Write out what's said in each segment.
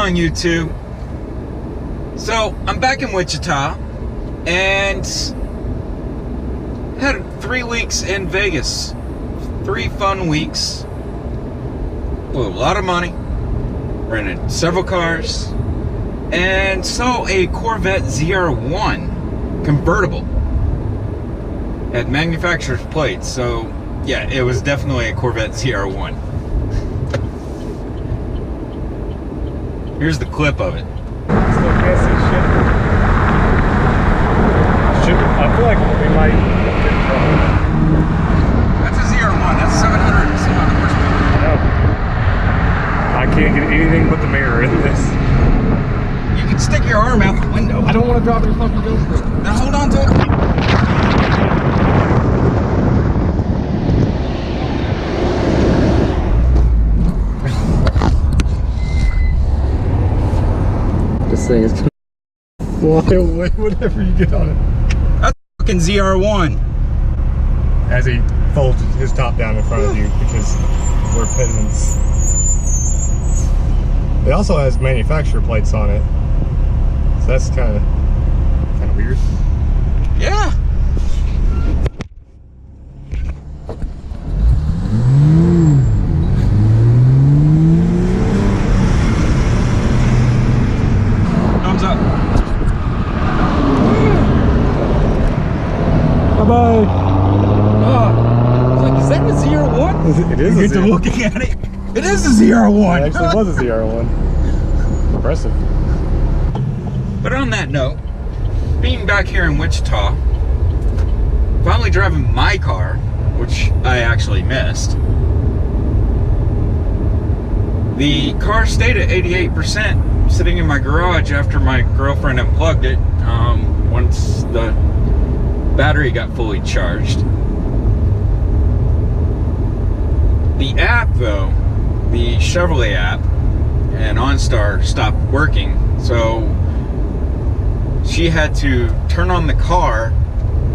on, YouTube? So, I'm back in Wichita, and had 3 weeks in Vegas. 3 fun weeks. Blew a lot of money. Rented several cars. And saw a Corvette ZR1 convertible. Had manufacturer's plates, so yeah, it was definitely a Corvette ZR1. Here's the clip of it. Still can't see shit. I feel like we might get in trouble. That's a ZR1. That's 700 and some odd horsepower. I know. I can't get anything but the mirror in this. You can stick your arm out the window. I don't want to drop your fucking GoPro. Now hold on to it. This thing is gonna fly away whenever you get on it. That's fucking ZR1. As he folds his top down in front of you because we're pediments. It also has manufacturer plates on it, so that's kind of weird. Yeah. Thumbs up. Bye-bye. Oh, it's like, is that a ZR1? It is. You get to looking at it. It is a ZR1. It actually was a ZR1. Impressive. But on that note, being back here in Wichita, finally driving my car, which I actually missed. The car stayed at 88%, sitting in my garage after my girlfriend unplugged it once the battery got fully charged. The app, though, the Chevrolet app and OnStar stopped working, so she had to turn on the car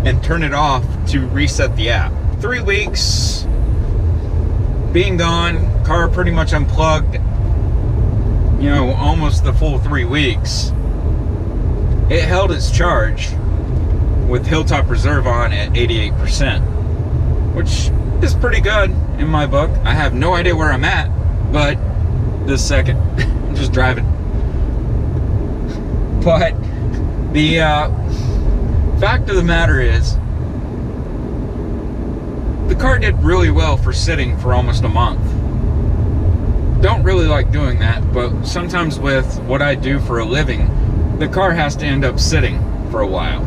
and turn it off to reset the app. 3 weeks being gone, car pretty much unplugged, you know, almost the full 3 weeks. It held its charge with Hilltop Reserve on at 88%, which is pretty good in my book. I have no idea where I'm at, but this second, I'm just driving. But the fact of the matter is, the car did really well for sitting for almost a month. Don't really like doing that, but sometimes with what I do for a living, the car has to end up sitting for a while.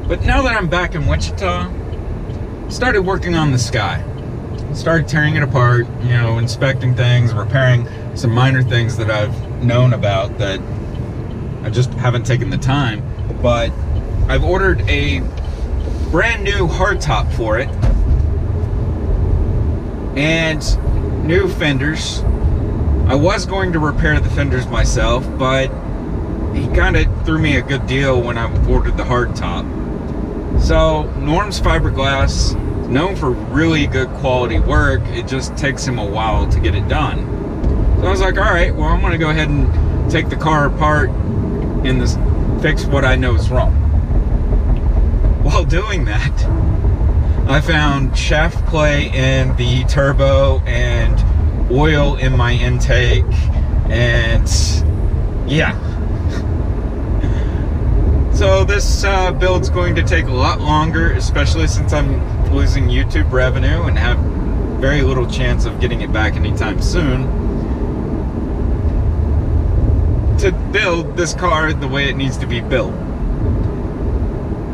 But now that I'm back in Wichita, started working on the Sky. Started tearing it apart, you know, inspecting things, repairing some minor things that I've known about that I just haven't taken the time. But I've ordered a brand new hardtop for it and new fenders. I was going to repair the fenders myself, but he kind of threw me a good deal when I ordered the hardtop. So Norm's fiberglass, known for really good quality work. It just takes him a while to get it done. So I was like, all right, well, I'm gonna go ahead and take the car apart and fix what I know is wrong. While doing that, I found shaft play in the turbo and oil in my intake, and yeah. So this build's going to take a lot longer, especially since I'm losing YouTube revenue and have very little chance of getting it back anytime soon, to build this car the way it needs to be built.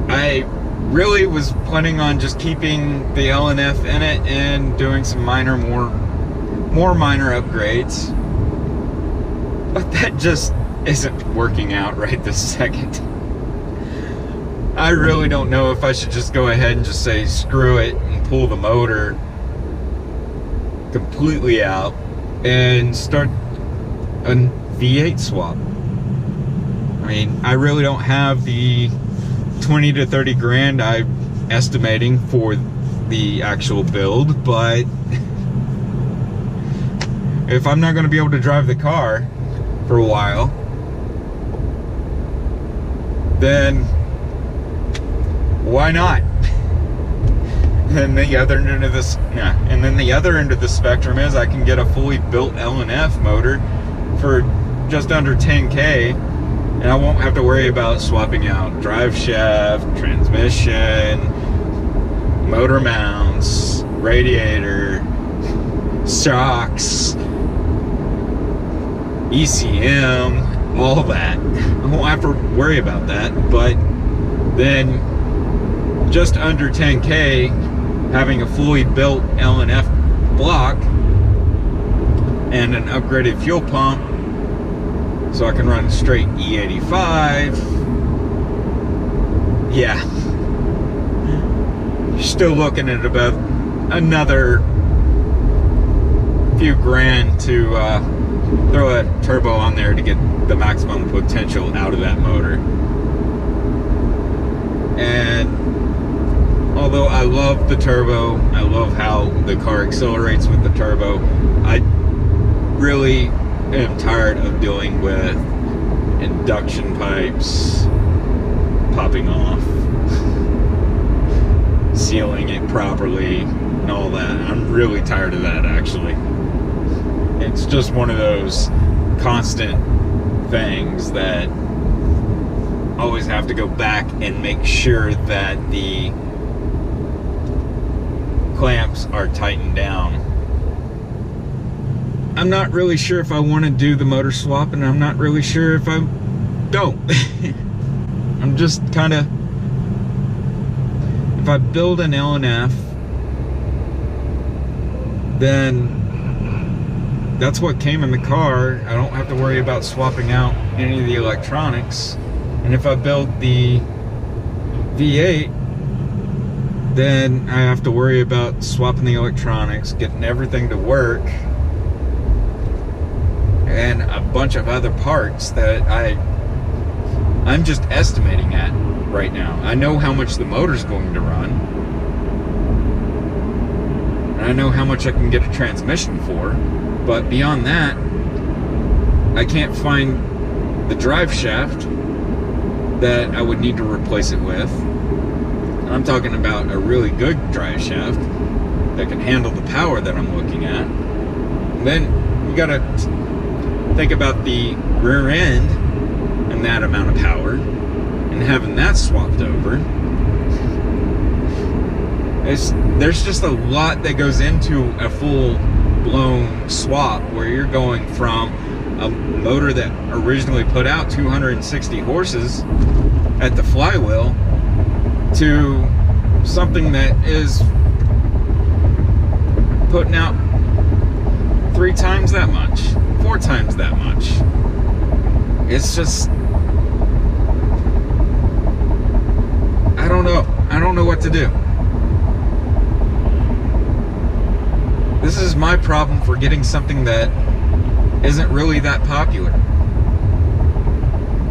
I really was planning on just keeping the LNF in it and doing some more minor upgrades, but that just isn't working out right this second. I really don't know if I should just go ahead and just say screw it and pull the motor completely out and start a V8 swap. I mean, I really don't have the 20 to 30 grand I'm estimating for the actual build, but if I'm not going to be able to drive the car, for a while, then why not? And the other end of this, yeah, and then the other end of the spectrum is I can get a fully built L&F motor for just under 10K, and I won't have to worry about swapping out drive shaft, transmission, motor mounts, radiator, shocks, ECM, all that. I won't have to worry about that. But then just under 10K, having a fully built L&F block and an upgraded fuel pump, so I can run straight E85. Yeah, still looking at about another few grand to throw a turbo on there to get the maximum potential out of that motor. And although I love the turbo, I love how the car accelerates with the turbo, I really am tired of dealing with induction pipes popping off, sealing it properly, and all that. I'm really tired of that, actually. It's just one of those constant things that always have to go back and make sure that the clamps are tightened down. I'm not really sure if I want to do the motor swap, and I'm not really sure if I don't. I'm just kind of, if I build an L&F, then that's what came in the car. I don't have to worry about swapping out any of the electronics. And if I build the V8, then I have to worry about swapping the electronics, getting everything to work, and a bunch of other parts that I'm just estimating at right now. I know how much the motor's going to run, and I know how much I can get a transmission for, but beyond that, I can't find the drive shaft that I would need to replace it with. And I'm talking about a really good drive shaft that can handle the power that I'm looking at. And then you gotta think about the rear end and that amount of power, and having that swapped over. There's just a lot that goes into a full-blown swap, where you're going from a motor that originally put out 260 horses at the flywheel to something that is putting out 3 times that much, 4 times that much. It's just, I don't know what to do. This is my problem for getting something that isn't really that popular.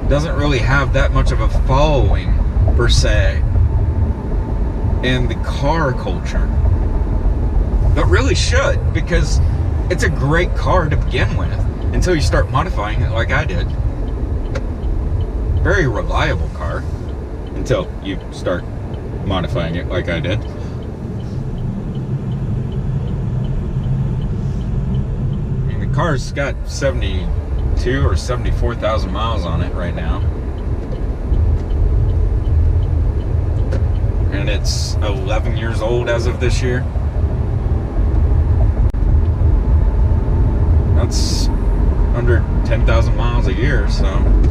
Doesn't really have that much of a following, per se, in the car culture. But really should, because it's a great car to begin with, until you start modifying it like I did. Very reliable car, until you start modifying it like I did. The car's got 72 or 74,000 miles on it right now, and it's 11 years old as of this year. That's under 10,000 miles a year, so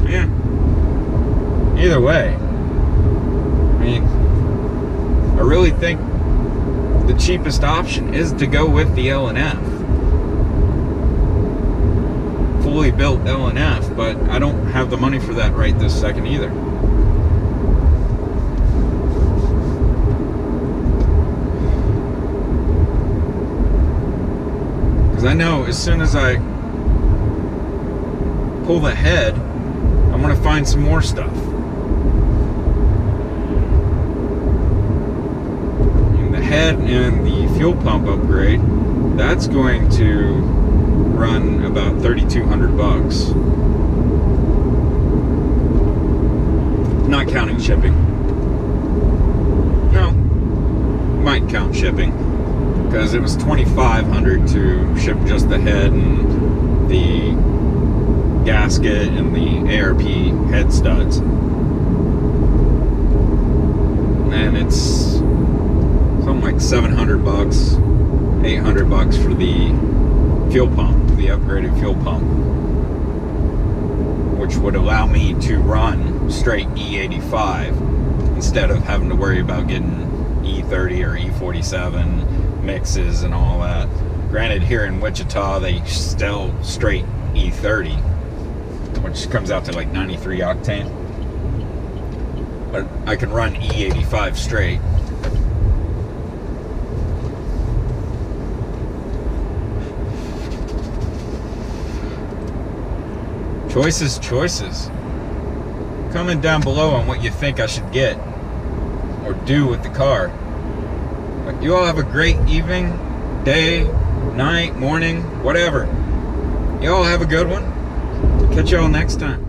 yeah. Either way, I mean, I really think the cheapest option is to go with the L&F. Fully built L&F, but I don't have the money for that right this second either. Because I know as soon as I pull the head, I'm going to find some more stuff. And the head and the fuel pump upgrade, that's going to run about $3,200. Not counting shipping. No, might count shipping, because it was $2,500 to ship just the head and the gasket and the ARP head studs. And it's something like $700, $800 for the fuel pump, the upgraded fuel pump, which would allow me to run straight E85 instead of having to worry about getting E30 or E47 mixes and all that. Granted, here in Wichita, they still straight E30, which comes out to like 93 octane. But I can run E85 straight. Choices. Comment down below on what you think I should get or do with the car. But you all have a great evening, day, night, morning, whatever. You all have a good one. Catch y'all next time.